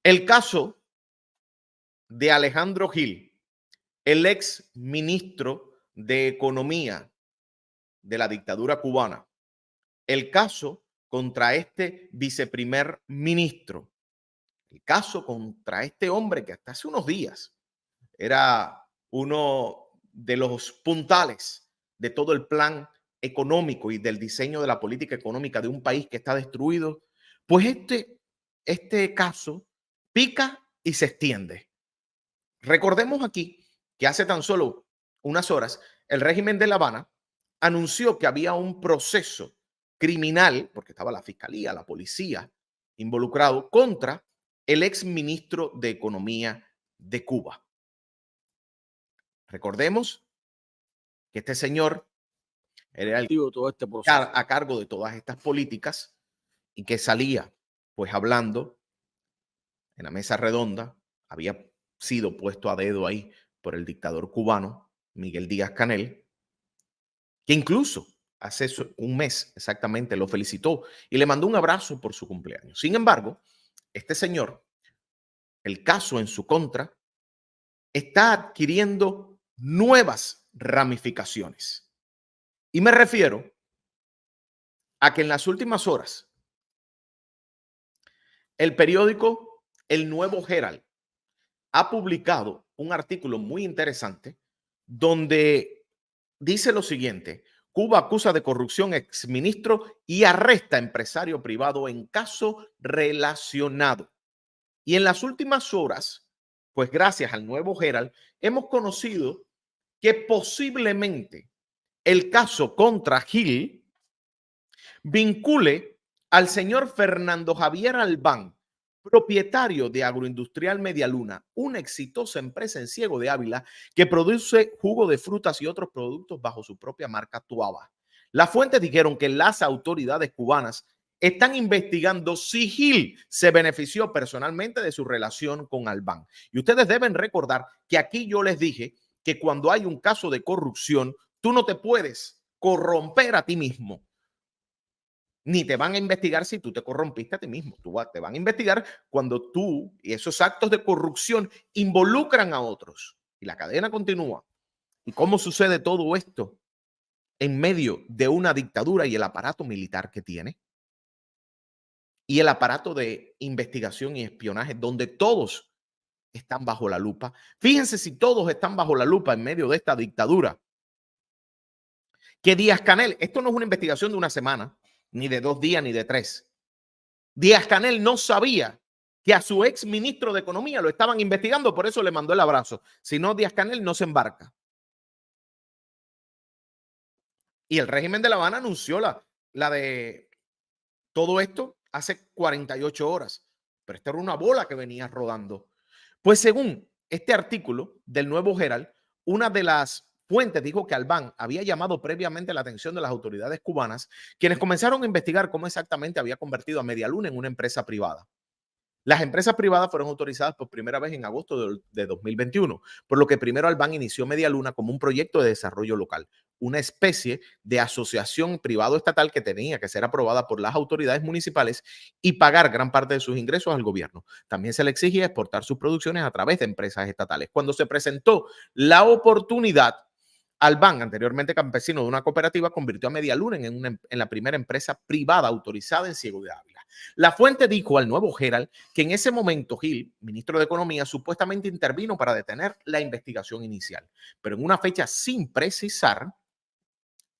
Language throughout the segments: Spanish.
El caso de Alejandro Gil, el ex ministro de Economía de la dictadura cubana, el caso contra este viceprimer ministro, el caso contra este hombre que hasta hace unos días era uno de los puntales de todo el plan económico y del diseño de la política económica de un país que está destruido, pues este caso pica y se extiende. Recordemos aquí que hace tan solo unas horas el régimen de La Habana anunció que había un proceso criminal, porque estaba la fiscalía, la policía involucrado, contra el ex ministro de Economía de Cuba. Recordemos que este señor era el todo este proceso a cargo de todas estas políticas y que salía pues hablando en la mesa redonda, había sido puesto a dedo ahí por el dictador cubano Miguel Díaz-Canel, que incluso hace un mes exactamente lo felicitó y le mandó un abrazo por su cumpleaños. Sin embargo, este señor, el caso en su contra, está adquiriendo nuevas ramificaciones. Y me refiero a que en las últimas horas, el periódico El Nuevo Herald ha publicado un artículo muy interesante donde dice lo siguiente: Cuba acusa de corrupción exministro y arresta a empresario privado en caso relacionado. Y en las últimas horas, pues gracias al Nuevo Herald, hemos conocido que posiblemente el caso contra Gil vincule al señor Fernando Javier Albán, propietario de Agroindustrial Medialuna, una exitosa empresa en Ciego de Ávila que produce jugo de frutas y otros productos bajo su propia marca Tuaba. Las fuentes dijeron que las autoridades cubanas están investigando si Gil se benefició personalmente de su relación con Albán. Y ustedes deben recordar que aquí yo les dije que cuando hay un caso de corrupción, tú no te puedes corromper a ti mismo. Ni te van a investigar si tú te corrompiste a ti mismo. Te van a investigar cuando tú y esos actos de corrupción involucran a otros. Y la cadena continúa. ¿Y cómo sucede todo esto en medio de una dictadura y el aparato militar que tiene? Y el aparato de investigación y espionaje, donde todos están bajo la lupa. Fíjense si todos están bajo la lupa en medio de esta dictadura. Que Díaz-Canel, esto no es una investigación de una semana, ni de 2 días, ni de 3. Díaz-Canel no sabía que a su ex ministro de Economía lo estaban investigando, por eso le mandó el abrazo. Si no, Díaz-Canel no se embarca. Y el régimen de La Habana anunció la de todo esto hace 48 horas. Pero esta era una bola que venía rodando. Pues según este artículo del Nuevo Herald, una de las fuentes dijo que Albán había llamado previamente la atención de las autoridades cubanas, quienes comenzaron a investigar cómo exactamente había convertido a Medialuna en una empresa privada. Las empresas privadas fueron autorizadas por primera vez en agosto de 2021, por lo que primero Albán inició Medialuna como un proyecto de desarrollo local, una especie de asociación privado-estatal que tenía que ser aprobada por las autoridades municipales y pagar gran parte de sus ingresos al gobierno. También se le exigía exportar sus producciones a través de empresas estatales. Cuando se presentó la oportunidad, Albán, anteriormente campesino de una cooperativa, convirtió a Medialuna en la primera empresa privada autorizada en Ciego de Ávila. La fuente dijo al Nuevo Herald que en ese momento Gil, ministro de Economía, supuestamente intervino para detener la investigación inicial, pero en una fecha sin precisar,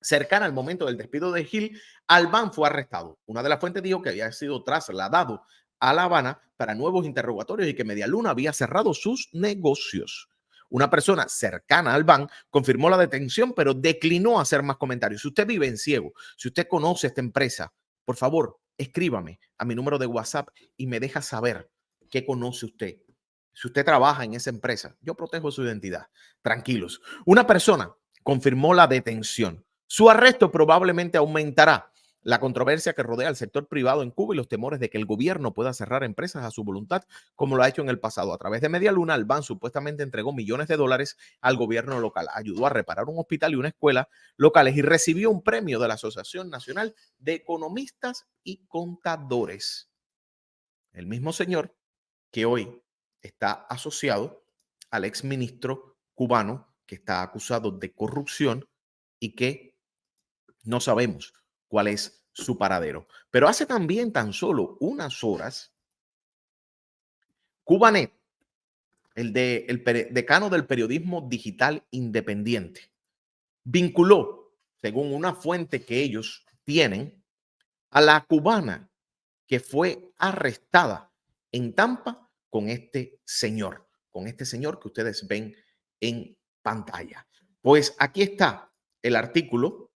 cercana al momento del despido de Gil, Albán fue arrestado. Una de las fuentes dijo que había sido trasladado a La Habana para nuevos interrogatorios y que Medialuna había cerrado sus negocios. Una persona cercana al Albán confirmó la detención, pero declinó hacer más comentarios. Si usted vive en Ciego, si usted conoce esta empresa, por favor, escríbame a mi número de WhatsApp y me deja saber qué conoce usted. Si usted trabaja en esa empresa, yo protejo su identidad. Tranquilos. Una persona confirmó la detención. Su arresto probablemente aumentará la controversia que rodea al sector privado en Cuba y los temores de que el gobierno pueda cerrar empresas a su voluntad, como lo ha hecho en el pasado. A través de Medialuna, Albán supuestamente entregó millones de dólares al gobierno local, ayudó a reparar un hospital y una escuela locales y recibió un premio de la Asociación Nacional de Economistas y Contadores. El mismo señor que hoy está asociado al exministro cubano que está acusado de corrupción y que no sabemos cuál es su paradero. Pero hace también tan solo unas horas, Cubanet, el decano del periodismo digital independiente, vinculó, según una fuente que ellos tienen, a la cubana que fue arrestada en Tampa con este señor que ustedes ven en pantalla. Pues aquí está el artículo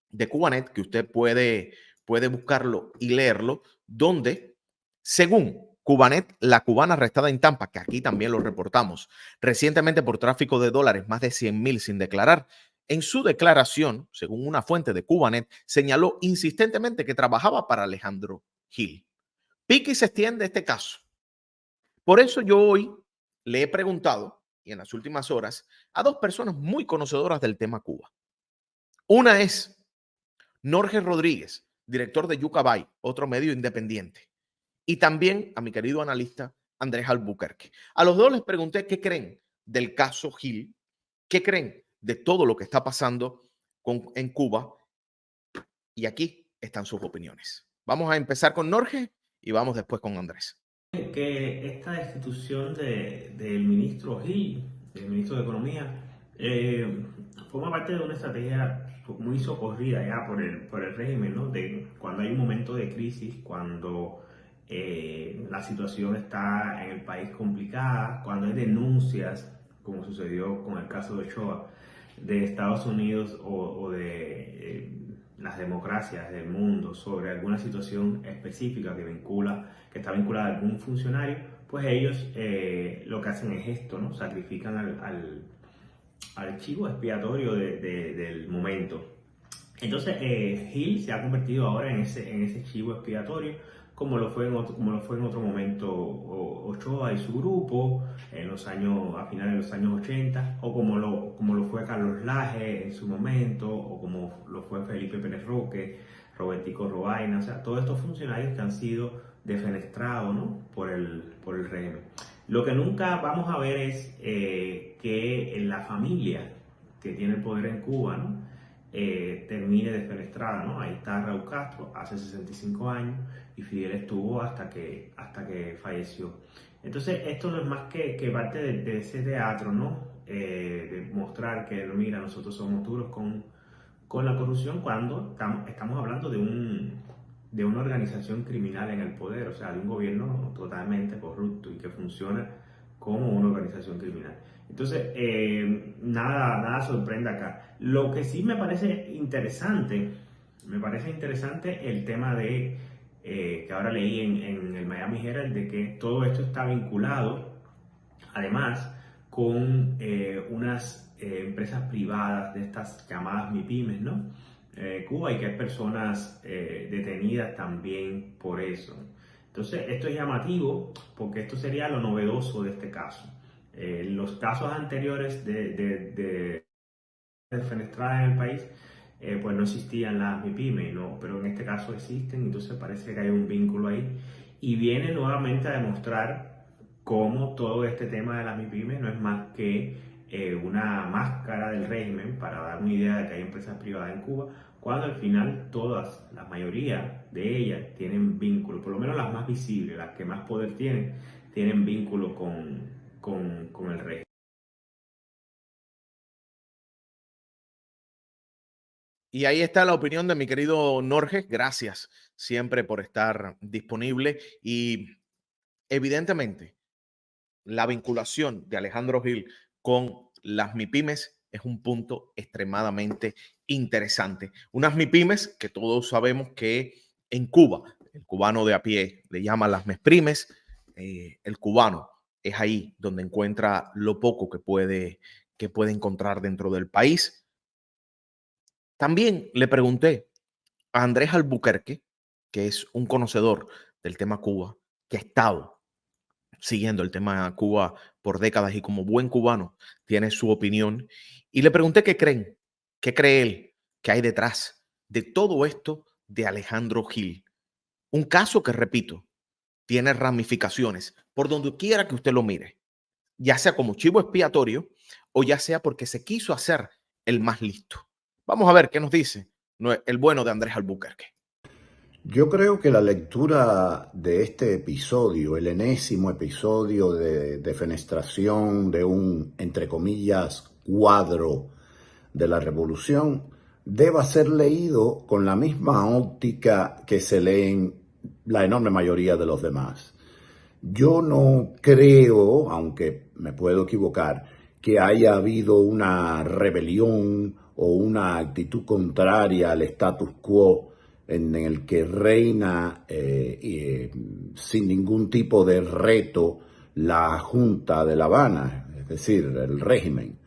de Cubanet que usted puede buscarlo y leerlo, donde, según Cubanet, la cubana arrestada en Tampa, que aquí también lo reportamos, recientemente por tráfico de dólares, más de 100,000 sin declarar, en su declaración, según una fuente de Cubanet, señaló insistentemente que trabajaba para Alejandro Gil. Pique y se extiende este caso. Por eso yo hoy le he preguntado, y en las últimas horas, a dos personas muy conocedoras del tema Cuba. Una es Norge Rodríguez, director de Yucabay, otro medio independiente. Y también a mi querido analista Andrés Albuquerque. A los dos les pregunté qué creen del caso Gil, qué creen de todo lo que está pasando en Cuba. Y aquí están sus opiniones. Vamos a empezar con Norge y vamos después con Andrés. Que esta destitución del ministro Gil, del ministro de Economía, forma parte de una estrategia muy socorrida ya por el régimen, ¿no? De cuando hay un momento de crisis, cuando la situación está en el país complicada, cuando hay denuncias, como sucedió con el caso de Ochoa, de Estados Unidos o de las democracias del mundo sobre alguna situación específica que está vinculada a algún funcionario, pues ellos lo que hacen es esto, ¿no? Sacrifican al chivo expiatorio del momento. Entonces, Hill se ha convertido ahora en ese chivo expiatorio, como lo fue en otro momento Ochoa y su grupo, a finales de los años 80, o como lo fue Carlos Laje en su momento, o como lo fue Felipe Pérez Roque, Robertico Robaina, o sea, todos estos funcionarios que han sido defenestrados, ¿no? por el régimen. Lo que nunca vamos a ver es que en la familia que tiene el poder en Cuba, ¿no? Termine defenestrada, ¿no? Ahí está Raúl Castro, hace 65 años, y Fidel estuvo hasta que falleció. Entonces, esto no es más que parte de ese teatro, ¿no? De mostrar que, mira, nosotros somos duros con la corrupción cuando estamos hablando de una organización criminal en el poder, o sea, de un gobierno totalmente corrupto y que funciona como una organización criminal. Entonces, nada sorprende acá. Lo que sí me parece interesante el tema de, que ahora leí en el Miami Herald, de que todo esto está vinculado, además, con unas empresas privadas de estas llamadas MIPIMES, ¿no? Cuba, y que hay personas detenidas también por eso. Entonces, esto es llamativo porque esto sería lo novedoso de este caso. Los casos anteriores de defenestrada en el país, pues no existían las MIPYME, ¿no? Pero en este caso existen, entonces parece que hay un vínculo ahí. Y viene nuevamente a demostrar cómo todo este tema de las MIPYME no es más que una máscara del régimen para dar una idea de que hay empresas privadas en Cuba, cuando al final todas, la mayoría de ellas tienen vínculo, por lo menos las más visibles, las que más poder tienen vínculo con el régimen. Y ahí está la opinión de mi querido Norge. Gracias siempre por estar disponible. Y evidentemente, la vinculación de Alejandro Gil con las MIPIMES es un punto extremadamente interesante. Unas MIPIMES que todos sabemos que en Cuba, el cubano de a pie le llama las MESPRIMES, el cubano es ahí donde encuentra lo poco que puede encontrar dentro del país. También le pregunté a Andrés Albuquerque, que es un conocedor del tema Cuba, que ha estado siguiendo el tema Cuba por décadas y como buen cubano tiene su opinión. Y le pregunté qué cree él que hay detrás de todo esto de Alejandro Gil. Un caso que, repito, tiene ramificaciones por donde quiera que usted lo mire, ya sea como chivo expiatorio o ya sea porque se quiso hacer el más listo. Vamos a ver qué nos dice el bueno de Andrés Albuquerque. Yo creo que la lectura de este episodio, el enésimo episodio de defenestración de un, entre comillas, cuadro de la revolución, deba ser leído con la misma óptica que se leen la enorme mayoría de los demás. Yo no creo, aunque me puedo equivocar, que haya habido una rebelión o una actitud contraria al status quo en el que reina sin ningún tipo de reto la Junta de La Habana, es decir, el régimen.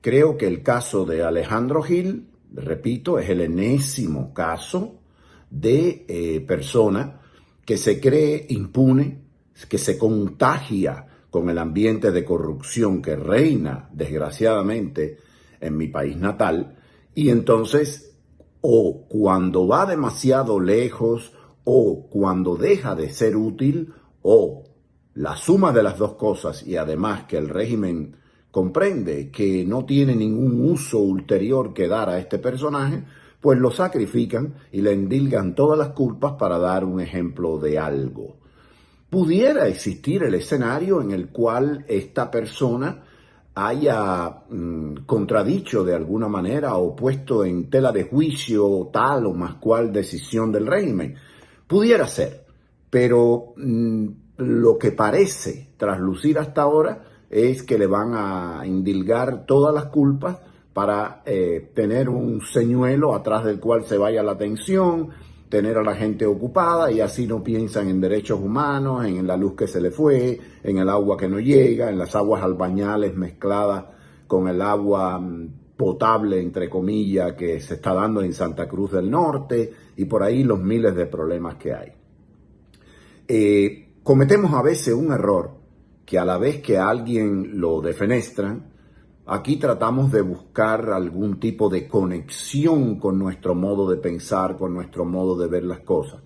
Creo que el caso de Alejandro Gil, repito, es el enésimo caso de persona que se cree impune, que se contagia con el ambiente de corrupción que reina, desgraciadamente, en mi país natal, y entonces, o cuando va demasiado lejos, o cuando deja de ser útil, o la suma de las dos cosas, y además que el régimen comprende que no tiene ningún uso ulterior que dar a este personaje, pues lo sacrifican y le endilgan todas las culpas para dar un ejemplo de algo. Pudiera existir el escenario en el cual esta persona haya contradicho de alguna manera o puesto en tela de juicio tal o más cual decisión del régimen. Pudiera ser, pero lo que parece traslucir hasta ahora es que le van a indilgar todas las culpas para tener un señuelo atrás del cual se vaya la atención, tener a la gente ocupada y así no piensan en derechos humanos, en la luz que se le fue, en el agua que no llega, en las aguas albañales mezcladas con el agua potable, entre comillas, que se está dando en Santa Cruz del Norte y por ahí los miles de problemas que hay. Cometemos a veces un error que a la vez que a alguien lo defenestran, aquí tratamos de buscar algún tipo de conexión con nuestro modo de pensar, con nuestro modo de ver las cosas.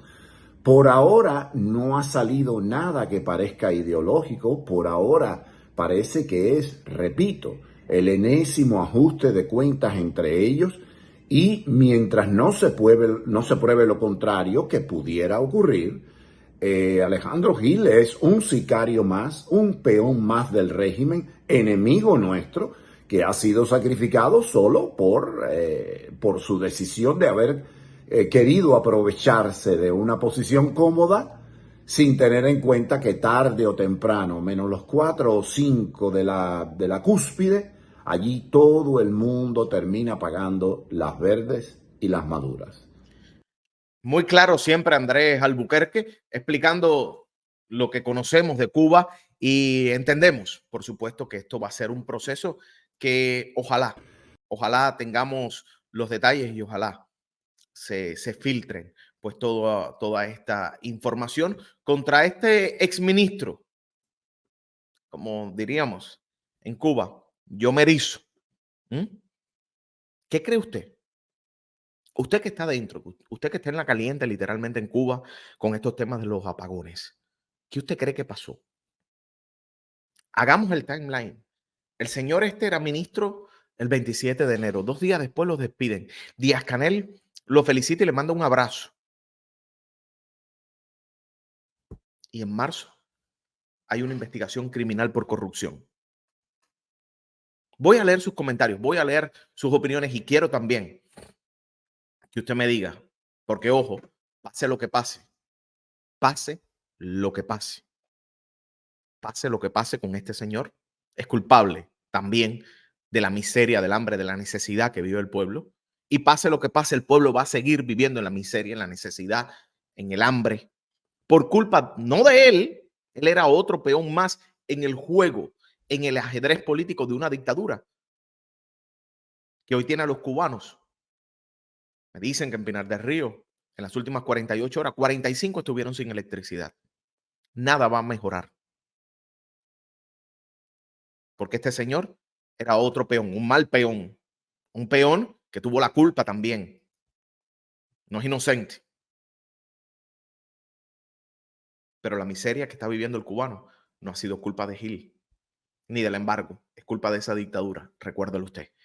Por ahora no ha salido nada que parezca ideológico, por ahora parece que es, repito, el enésimo ajuste de cuentas entre ellos y mientras no se pruebe lo contrario, que pudiera ocurrir, Alejandro Gil es un sicario más, un peón más del régimen, enemigo nuestro, que ha sido sacrificado solo por su decisión de haber querido aprovecharse de una posición cómoda sin tener en cuenta que tarde o temprano, menos los 4 o 5 de la cúspide, allí todo el mundo termina pagando las verdes y las maduras. Muy claro siempre Andrés Albuquerque explicando lo que conocemos de Cuba y entendemos, por supuesto, que esto va a ser un proceso que ojalá tengamos los detalles y ojalá se filtren pues toda esta información contra este exministro, como diríamos en Cuba, yo me erizo. ¿Mm? ¿Qué cree usted? Usted que está dentro, usted que está en la caliente literalmente en Cuba con estos temas de los apagones, ¿qué usted cree que pasó? Hagamos el timeline. El señor este era ministro el 27 de enero. 2 días después lo despiden. Díaz-Canel lo felicita y le manda un abrazo. Y en marzo hay una investigación criminal por corrupción. Voy a leer sus comentarios, voy a leer sus opiniones y quiero también que usted me diga, porque ojo, pase lo que pase, pase lo que pase. Pase lo que pase con este señor, es culpable también de la miseria, del hambre, de la necesidad que vive el pueblo. Y pase lo que pase, el pueblo va a seguir viviendo en la miseria, en la necesidad, en el hambre, por culpa no de él era otro peón más en el juego, en el ajedrez político de una dictadura que hoy tiene a los cubanos. Me dicen que en Pinar del Río, en las últimas 48 horas, 45 estuvieron sin electricidad. Nada va a mejorar. Porque este señor era otro peón, un mal peón, un peón que tuvo la culpa también, no es inocente. Pero la miseria que está viviendo el cubano no ha sido culpa de Gil, ni del embargo. Es culpa de esa dictadura. Recuérdelo usted.